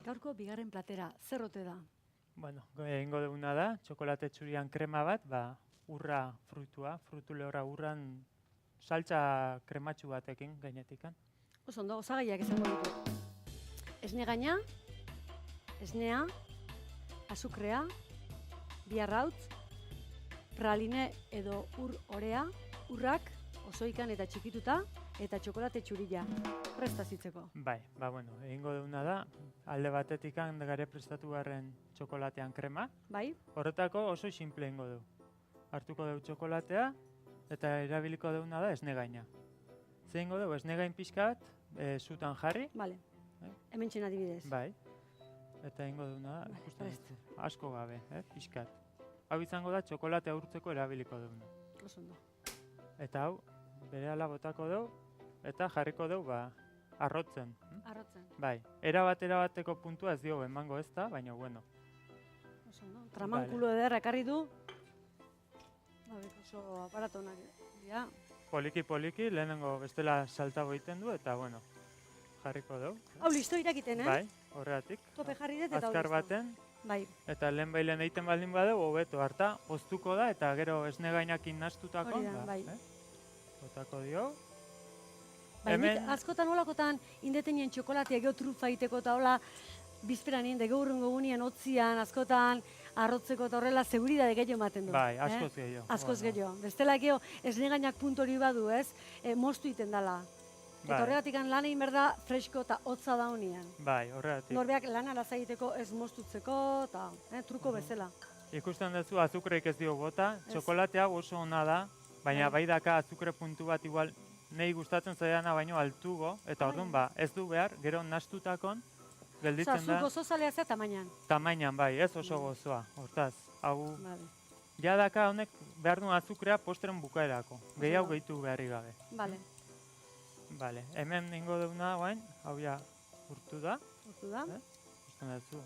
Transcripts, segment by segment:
Gaurko bigarren platera, zer ote da? Bueno, egingo duguna da, txokolate txurian krema bat, urra fruitua, frutu lehorra urran saltza krematxu batekin gainetikan. Oso ondo, osagaiak izango ditu. Esne gaina, esnea, azukrea, bi arrautz, praline edo ur orea, urrak osoikan eta txikituta, eta txokolate txurila. Prestazitzeko. Bai, egingo duguna da, alde batetik gare prestatu garren txokolatean krema. Bai. Horretako oso simple egingo du. Hartuko dugu txokolatea, eta erabiliko duguna da esne gaina. Zer egingo dugu, esne gain pixkat, zutan jarri. Bale, hemen txena adibidez. Bai, eta egingo duguna da, ikusten dut, asko gabe, pixkat. Hau izango da, txokolatea urtzeko erabiliko duguna. Oso ondo. Eta hau, berehala botako dugu, eta jarriko dugu, arrotzen. Arrotzen. Bai, erabateko puntua ez diogu emango ez da, baina bueno. Oso ondo. Tramankulo ederra ekarri du. Oso aparato honak dira. Poliki, lehenengo bestela saltabo egiten du, eta bueno, jarriko dugu. Hau listo irakiten, Bai, horregatik. Tope jarri dut eta hau azkar listo. baten, Bai. eta lehen egiten baldin badeu, hobeto harta, oztuko da, eta gero esne gainakin nastutako. Hori da, bai. Botako dio. Bai, nik askotan olakotan indetenien txokolatea geho trufa iteko eta hola bizperan nien, dego urrungo gunean otzian, askotan arrotzeko eta horrela seguridade gehiago ematen du. Bai, askoz gehiago. Askoz gehiago. Bestela geho esne gainak puntu hori badu, ez? Moztu iten dala. Eta horregatik lan egin berda fresko eta hotza da honean. Bai, horregatik. Norbeak lan araza egiteko ez moztutzeko eta truko bezala. Ikusten duzu azukreik ez dio bota, txokolatea oso ona da, baina bai daka azukre puntu bat igual nahi gustatzen zaidana baino altugo, eta orduan ez du behar, gero nastutakon, gelditzen da. Zu gozo zalea zea tamainan? Tamainan bai, ez oso gozoa, hortaz. Hau, ja daka honek behar duen azukrea postren bukaerako, gehiago gehitu beharri gabe. Bale, hemen ingo duguna guain, hau ja urtu da. Urtu da. Ikusten duzu,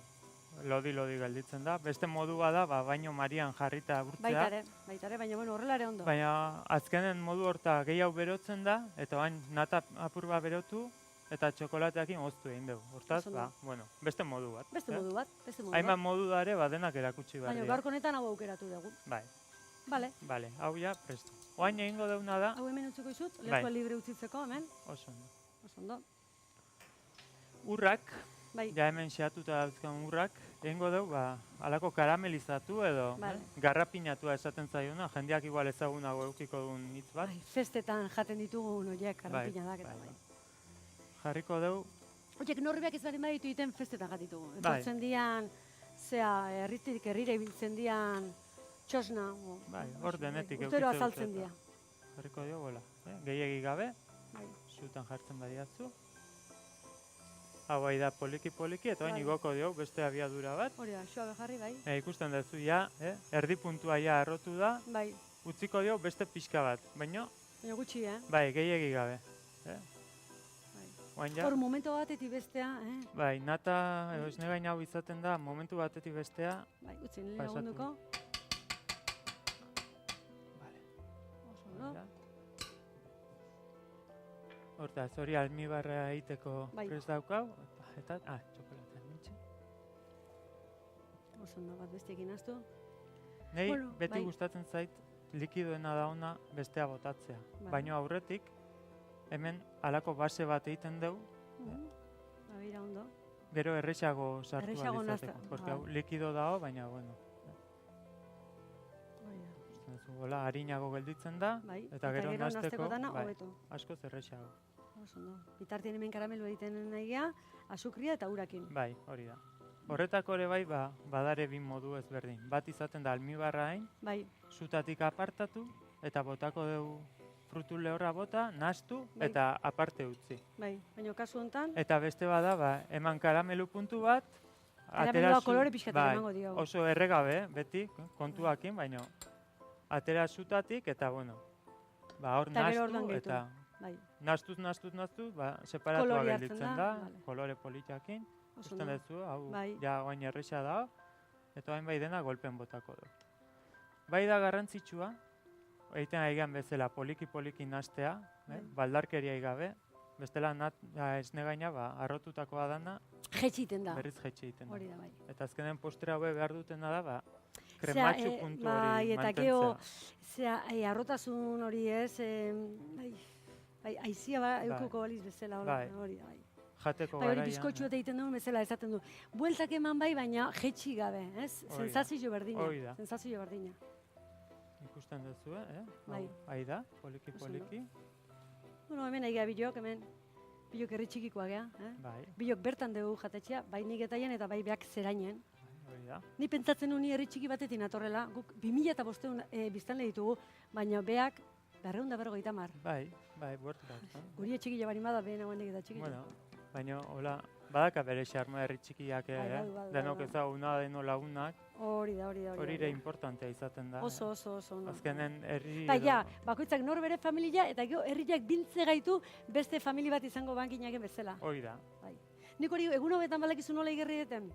lodi gelditzen da. Beste modua da, baino marian jarrita urtzea. Baitare, baina horrela ere ondo. Baina azkenen modu horta gehiago berotzen da, eta bain nata apurba berotu, eta txokolateakin oztu egin dugu. Hortaz, beste modu bat. Beste modu bat. Hainbat modu dare, denak erakutsi behar dira. Baina gaurko honetan hau aukeratu dugu. Bai. Bale, hau ja presto. Oain egingo duguna da. Hau hemen utziko izut, lehua libre utzitzeko, hemen. Oso ondo. Oso ondo. Urrak, ja hemen xeatuta dauzkan urrak, egingo dugu, alako karamelizatu edo garrapinatua esaten zaiona, jendeak igual ezagunago eukiko duen hitz bat. Festetan jaten ditugun horiek garrapinadak eta bai. Jarriko dugu. Horiek norbeak ez bari baditu egiten festetan jatitugu. Etortzen dian, herritik herrira ibiltzen dian, txosna. Hor denetik eukitze dut. Azaltzen dira. Jarriko dugu, bola. Gehiegi gabe, zutan jartzen badiatzu. Hau bai da poliki, eta bain igoko dugu beste abiadura bat. Hori da, suabe jarri bai. Ikusten duzu ja, erdi puntua ja arrotu da. Bai. Utziko dugu beste pixka bat, baina gutxi, Bai, gehiegi gabe. Hor momentu batetik bestea, Bai, nata, esne gaina hau izaten da, momentu batetik bestea. Bai, utzi nire lagunduko. Oso, no? Hortaz, hori almibarra egiteko prest daukau, eta, txokolatea nintxe. Oso, no, bat besteekin aztu. Nei, beti gustatzen zait, likidoena da ona bestea botatzea. Baina aurretik, hemen alako base bat egiten dugu. Bira ondo. Gero errexago sartu alizateko, porque likido dago, baina, bueno. Gola, harinago gelditzen da, eta gero nasteko, asko zerrexago. Bitartien hemen karamelu egiten nahiea, azukria eta urakin. Bai, hori da. Horretako ere bai, badare bin modu ezberdin. Bat izaten da almibarra hain, zutatik apartatu, eta botako dugu frutu lehorra bota, nastu, eta aparte utzi. Bai, baina kasu honetan. Eta beste bada, eman karamelu puntu bat, karamelua kolore pixkatik emango dio. Oso erregabe, beti, kontuakin, baina atera zutatik, eta bueno, hor nastu, eta nastuz, separatua gelditzen da, kolore politiakin, ikusten duzu, hau, ja, oain erresa da, eta oain bai dena golpen botako du. Bai da garrantzitsua, egiten aigean bezala poliki nastea, baldarkeria gabe, bestela esne gaina, arrotutakoa dana, jetxiten da. Berriz jetxiten da. Hori da, bai. Eta azkenen postre haue behar dutena da, krematxu puntu hori eta gero, arrotasun hori ez, aizia eukuko baliz bezala, hori da, bai. Jateko garaian. Hori bizkotxu eta egiten duen bezala esaten du. Bueltak eman bai, baina jetxi gabe, ez? Sensazio berdina. Sensazio berdina. Ikusten duzu, Bai. Ahi da, poliki. Bueno, hemen ahi bilok, hemen bilok herri txikikoa gea, Bai. Bilok bertan dugu jatetxea, bai nik etaien eta bai beak zerainen. Hori da. Ni pentsatzen nuen herri txiki batetin atorrela, guk 2005 biztanle ditugu, baina beak 250. Bai, buertu da. Guri txiki jabarin bada, behen hauen eta txiki. Bueno, baina, hola, badaka bere xarma herri txikiak, denok ezaguna deno lagunak. Hori ere importantea izaten da. Oso. Azkenen herri... Bakoitzak nor bere familia eta gero herriak biltze gaitu beste famili bat izango bankinaken bezala. Hori da. Nik hori egun hobetan balakizu nola igerri deten.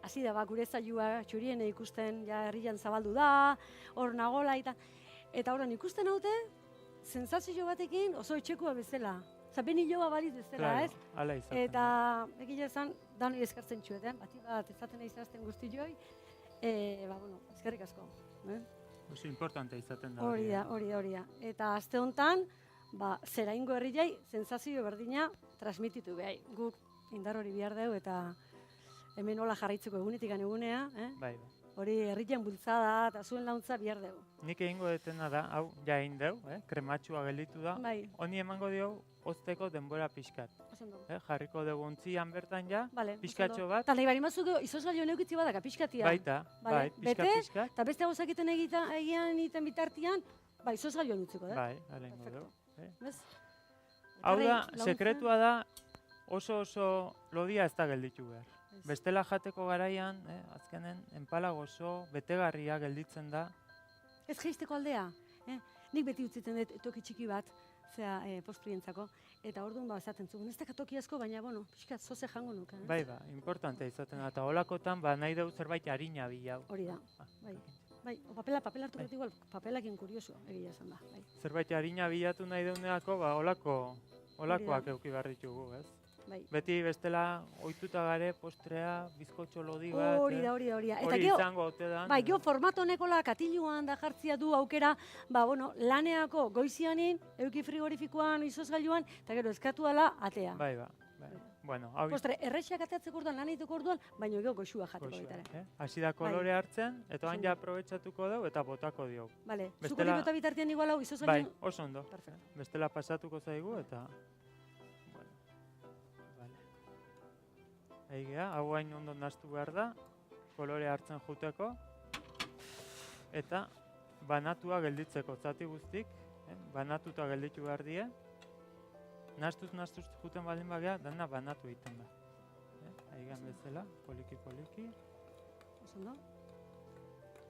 Hasi da, gure zailua txurien ikusten, herrian zabaldu da, hor nagola eta horren ikusten haute, sensazio batekin oso etxekoa bezala. Zaben hiloa baliz bezala, ez? Hala izaten. Eta, egile esan, dan eskartzen txueten, bati bat ezaten izazten guzti joi, eskerrik asko. Oso importante izaten da. Hori da. Eta aste honetan, zeraingo herriai, sensazio berdina transmititu behai. Guk indar hori bihar dugu eta hemen hola jarraitzeko egunetik egunea. Bai. Hori herrian bultzada eta zuen launtza bihar dugu. Nik egingo detena da, hau, ja egin dugu, krematxua gelditu da. Bai. Honi emango diogu, ozteko denbora pixkat. Jarriko dugu ontzian bertan ja, pixkatxo bat. Eta nahi bari mazuk izosgailio neukitzi badaka, pixkatia. Baita, pixkat. Eta beste gauzak egian iten bitartian, izosgailio nutziko, da? Bai, alengo dugu. Hau da, sekretua da, oso lodia ez da gelditu behar. Bestela jateko garaian, azkenen, enpalagoso, betegarria gelditzen da. Ez geizteko aldea. Nik beti utziten dut toki txiki bat, postrientzako, eta orduan esaten zugun. Ez da toki asko, baina, pixkat, zoze jango nuke. Bai, importante izaten da. Eta holakotan, nahi dugu zerbait harina bila. Hori da, bai. Papela hartu bat igual, papelakin kurioso egia esan da. Zerbait harina bilatu nahi duguneako, holakoak euki behar ditugu, ez? Beti bestela ohituta gare postrea, bizkotxo lodi bat. Hori da. Hori izango ote da. Bai, gero formato honekola katiluan da jartzia du aukera, laneako goizianin, euki frigorifikoan, izozgailuan, eta gero eskatu ala atea. Bai. Bueno, hau... Postre, errexak ateatzeko orduan, lan egiteko orduan, baina gero goxua jateko baitare. Hasi da kolore hartzen, eta baina aprobetsatuko dugu eta botako diogu. Bale, zuko bota bitartian igual hau izozgailuan? Bai, oso ondo. Bestela pasatuko zaigu eta... Egea, hau hain ondo naztu behar da, kolore hartzen juteko, eta banatua gelditzeko, zati guztik, banatuta gelditu behar die, naztuz juten baldin bagea, dana banatu egiten da. Egean bezala, poliki.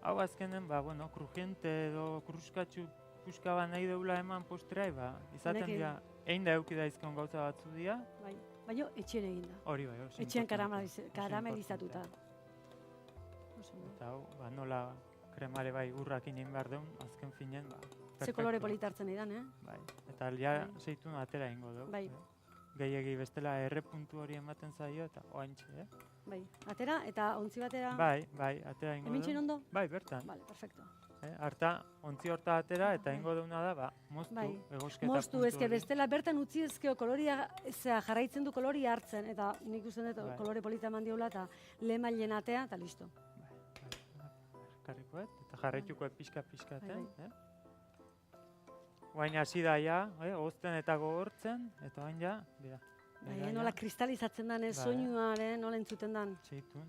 Hau azkenen, krujente edo kruskatxu puska bat nahi deula eman postrea, izaten dira, egin da euki daizkion gauza batzu dira. Baina etxean egin da. Hori bai, etxean karamelizatuta. Eta hau, nola kremare bai urrakin egin behar deun, azken finen, Ze kolore polita hartzen edan, Bai, eta ja zeitun atera ingo dugu. Bai. Gehiagi bestela erre puntu hori ematen zaio, eta oaintxe, Bai, atera eta ontzi batera... Bai, atera ingo dugu. Hemen txin ondo? Bai, bertan. Bale, perfecto. Harta, ontzi horta atera eta ingo deuna da, moztu, egosketa puntu hori. Moztu, bestela bertan utzi ezkeo koloria, jarraitzen du koloria hartzen, eta nik usten dut kolore polita eman diola, eta lehemailen atea, eta listo. Karrikoet, eta jarraituko pixka-pixkaten. Oain hasi da ja, ozten eta gogortzen, eta oain ja, bera. Nola kristalizatzen den, soinuaren, nola entzuten den. Seitun,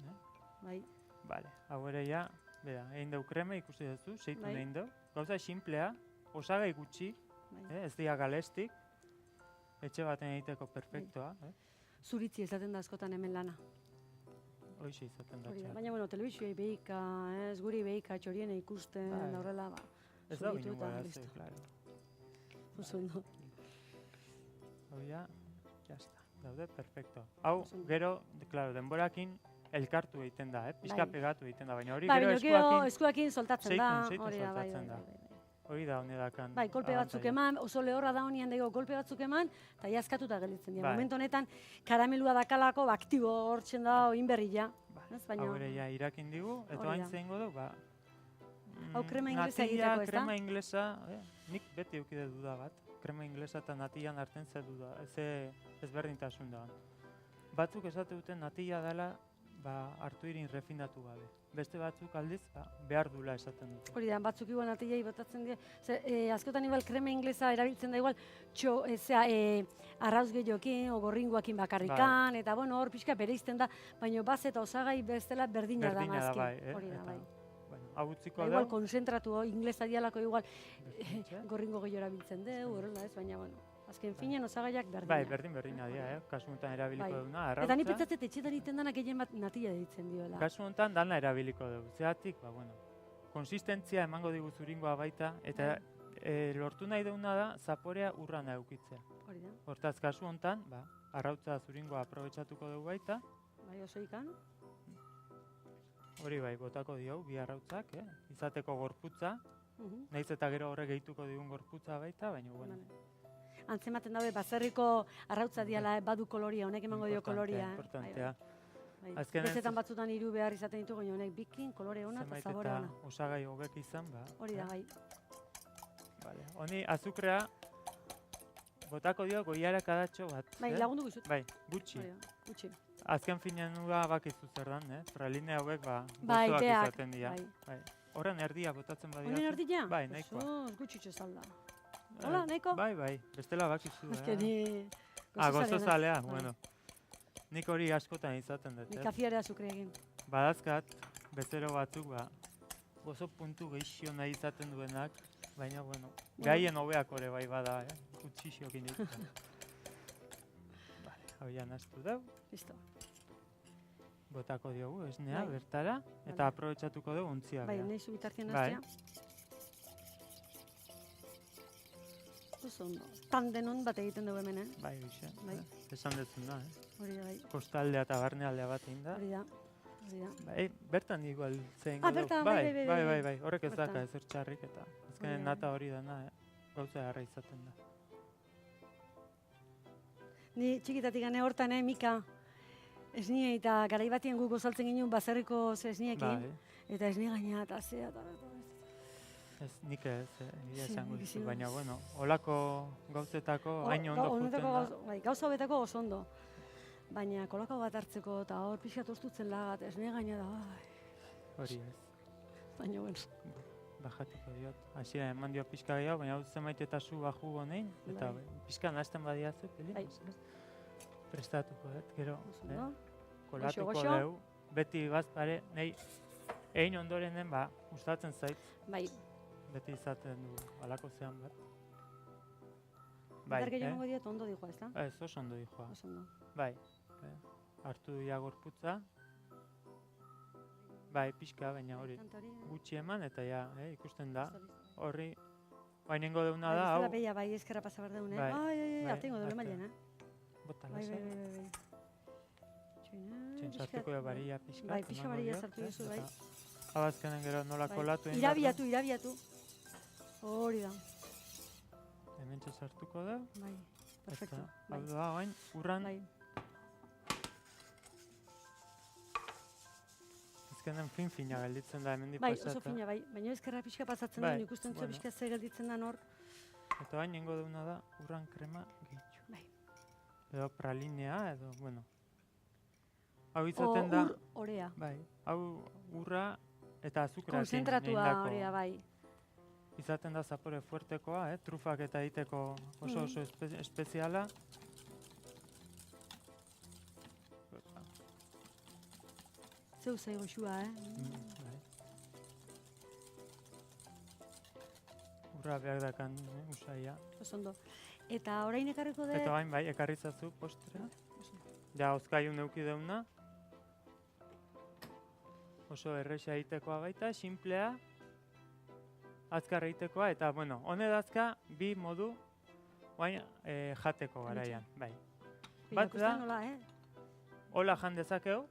Bai. Bale, hau ere ja, bera, egin dau kreme ikusi duzu, seitun egin dau. Gauza simplea, osagai gutxi, ez dira galestik, etxe baten egiteko perfektoa. Zuritzi ezaten da askotan hemen lana. Hoixe izaten da txar. Baina, telebizioa behika, ez guri behika, txorien ikusten, horrela, ez da bine guarazte, klaro. Oso ondo. Hau ja, jazta, daude, perfecto. Hau, gero, klaro, denborakin elkartu egiten da, pixka pegatu egiten da, baina hori gero eskuakin soltatzen da. Seitun soltatzen da. hori da honedakan. Bai, kolpe batzuk eman, oso lehorra da honian dago kolpe batzuk eman, eta jaskatuta gelditzen dira. Momentu honetan, karamelua dakalako, aktibo hortzen da, inberria. Hau ere, ja, irakin digu, eta hain zein godu, hau krema inglesa egiteko, ez da? Krema inglesa, nik beti eukide duda bat. Krema inglesa eta natilan arten ze duda, ezberdintasun da. Batzuk esate duten natila dela, hartu irin refinatu gabe. Beste batzuk aldiz, behar dula esaten dute. Hori da, batzuk igual natilei botatzen dira. Askotan igual krema inglesa erabiltzen da igual, arrauz gehiokin, o gorringoakin bakarrikan, eta bueno, hor pixka bereizten da, baina baz eta osagai bestela berdina da mazkin. Hori da, bai. Hau utziko da. Igual konzentratu, inglesa dialako igual gorringo gehiago erabiltzen du, horrela ez, baina bueno. Azken finen osagaiak berdina. Bai, berdina dira, kasu honetan erabiliko duguna, arrautza. Eta ni pentsatzen etxetan egiten dana gehien bat natila deitzen diola. Kasu honetan dana erabiliko dugu. Zeratik, konsistentzia emango digu zuringoa baita, eta lortu nahi duguna da zaporea urran eukitzea. Hori da. Hortaz, kasu honetan, arrautza zuringoa aprobetxatuko dugu baita. Bai, oso ikan. Hori bai, botako diogu, bi arrautzak, izateko gorputza. Nahiz eta gero horre gehituko digun gorputza baita, baina bueno. Antzematen dabe, baserriko arrautza diala badu koloria, honek emango dio koloria. Importantea. Bezetan batzutan 3 behar izaten ditugu, honek bikin, kolore ona eta zabore ona. Zenbait eta osagai hobek izan, hori da, bai. Honi azukrea botako dio goiara kadatxo bat. Bai, lagundu guzut. Bai, gutxi. Azken finean nuga bakizu zer dan, praline hauek gozoak izaten dira. Horren erdia botatzen badia. Horren erdia? Bai, nahikoa. Oso, gutxitxo zalda. Hola, nahiko? Bai, bestela bakizu. Azkeni gozozalea, bueno. Nik hori askotan izaten dut. Nik kafiarea azukre egin. Badazkat, bezero batzuk, gozo puntu gehixio nahi izaten duenak, baina, bueno, gaien hobeak ore bai bada, utxixiokin ditu. Hau ja naztu dau. Listo. Botako diogu, esnea, bertara, eta aprobetxatuko dugu ontzia. Bai, nahi zu bitartien naztea. Oso ondo. Tan denon bat egiten dugu hemen, Bai, bixe. Esan dezun da, Hori da, bai. Kostaldea eta barnealdea bat egin da. Hori da. Bai, bertan igual zein godu. Bertan, bai. Horrek ez daka ezer txarrik eta azkenen nata hori dana, gauza harra izaten da. Ni txikitatik gane hortan, Mika, esnie eta garai batien gu gozaltzen ginen baserriko esniekin. Eta esnie gaina eta zea eta... Ez, nik ez, esango dizu, baina, bueno, holako gauzetako hain ondo juten da. Gauza hobetako oso ondo. Baina kolako bat hartzeko eta hor pixkat ostutzen lagat, esne gaina da, Hori ez. Baina, bueno. Bajatiko diot. Hasiera eman dio pixka gehiago, baina hau zenbait eta zu baju gonein, eta pixka nahazten badiazu, prestatuko dut, gero, kolatuko dugu. Beti bazpare, nahi, egin ondorenen, gustatzen zait. Bai. Beti izaten du, alako zean bat. Bai, gehiago diot ondo dijoa, ez da? Ez, oso ondo dijoa. Oso ondo. Bai, hartu dia gorputza. Bai, pixka, baina hori gutxi eman, eta ja, ikusten da. Horri, bainengo deuna da, hau. Ez da beia, bai, eskerra pasa behar deune. Artengo deune mailen, Bota lasa. Bai. Txentzartuko da baria pixka. Bai, pixka baria sartu duzu, bai. Abazkenen gero nola kolatu. Irabiatu. Hori da. Hemen txasartuko da. Bai, perfecto. Hau da, hain, urran. Bai. Ezkenen fin-fina gelditzen da hemen dipasata. Bai, oso fina, bai. Baina ezkerra pixka pasatzen duen ikusten zu pixka ze gelditzen da hor. Eta hain nengo duguna da urran krema gehitxu. Bai. Edo pralinea, edo, bueno. Hau izaten da... Orea. Bai, hau urra eta azukra. Konzentratua orea, bai. Izaten da zapore fuertekoa, trufak eta egiteko oso espeziala. Zeu zei goxua, Urra behar dakan, usaia. Osondo. Eta orain ekarriko de... Eta bain, bai, ekarrizazu postre. Ja, ozkaiun neuki deuna. Oso erresa egitekoa baita, simplea. Azkar egitekoa, eta, bueno, honedazka bi modu bain jateko garaian, bai. Bat da, hola jan dezakeu,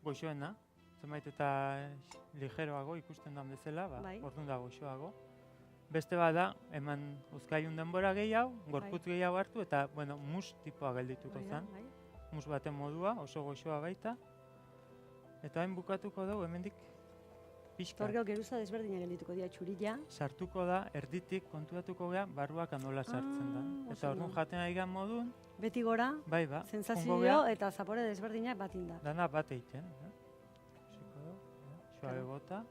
goxoena, zenbait eta ligeroago ikusten dan bezala, orduan da goxoago. Beste bada, eman uzkailun denbora gehiago, gorputz gehiago hartu, eta, bueno, mus tipoa geldituko zen. Mus baten modua, oso goxoa baita. Eta hain bukatuko dugu, hemendik pixka. Horrego geruza desberdina geldituko dira txurila. Sartuko da, erditik kontuatuko gea, barruak anola sartzen da. Eta orduan jaten ari gan modun. Beti gora, bai, ba, sensazio eta zapore desberdinak bat inda. Dana bat egiten. Suabe bota.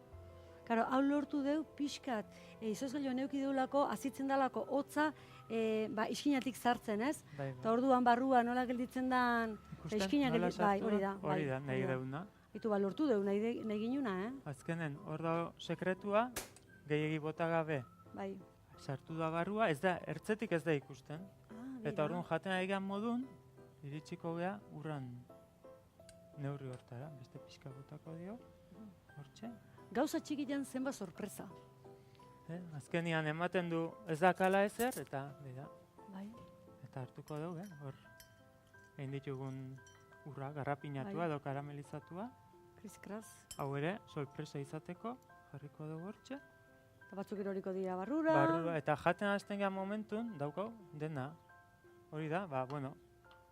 Karo, hau lortu deu, pixkat, izoz gelo neuki deulako, azitzen dalako hotza, iskinatik sartzen, ez? Eta orduan barrua nola gelditzen dan, iskinak gelditzen, bai, hori da. Hori da, nahi deuna. Itu lortu deu, nahi ginuna, Azkenen, hor da sekretua, gehiagi bota gabe. Bai. Sartu da barrua, ez da, ertzetik ez da ikusten. Eta orduan jaten ari gan modun, iritsiko gea, urran neurri hortara, beste pixka botako dio, hortxe. Gauza txikitan zenba sorpresa. Azkenian ematen du ez dakala ezer, eta bera. Bai. Eta hartuko dugu, hor egin ditugun urra, garrapinatua edo karamelizatua. Kriskraz. Hau ere, sorpresa izateko, jarriko dugu hortxe. Eta batzuk eroriko dira barrura. Barrura, eta jaten hasten gehan momentun, daukau, dena. Hori da, bueno.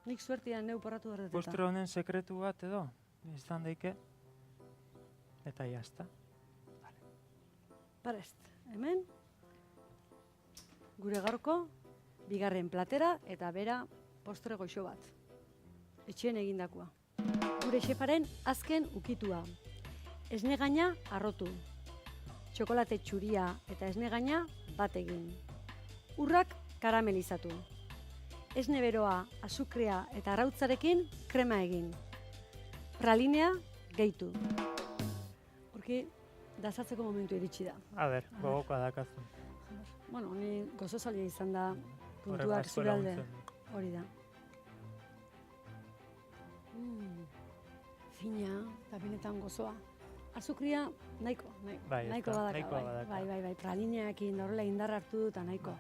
Nik suertian neu porratu berreteta. Postre honen sekretu bat edo, izan daike. Eta jazta. Parest, hemen, gure gaurko, bigarren platera eta bera postre goxo bat. Etxeen egindakoa. Gure xefaren azken ukitua. Esne gaina arrotu. Txokolate txuria eta esne gaina bat egin. Urrak karamelizatu. Esne beroa, azukrea eta arautzarekin krema egin. Pralinea gehitu. Horki, dasatzeko momentu iritsi da. A ber, gogokoa dakazu. Bueno, ni gozozalia izan da puntuak zure alde. Hori da. Fina, eta benetan gozoa. Azukria nahiko badaka. Bai, pralineakin horrela indar hartu eta nahiko.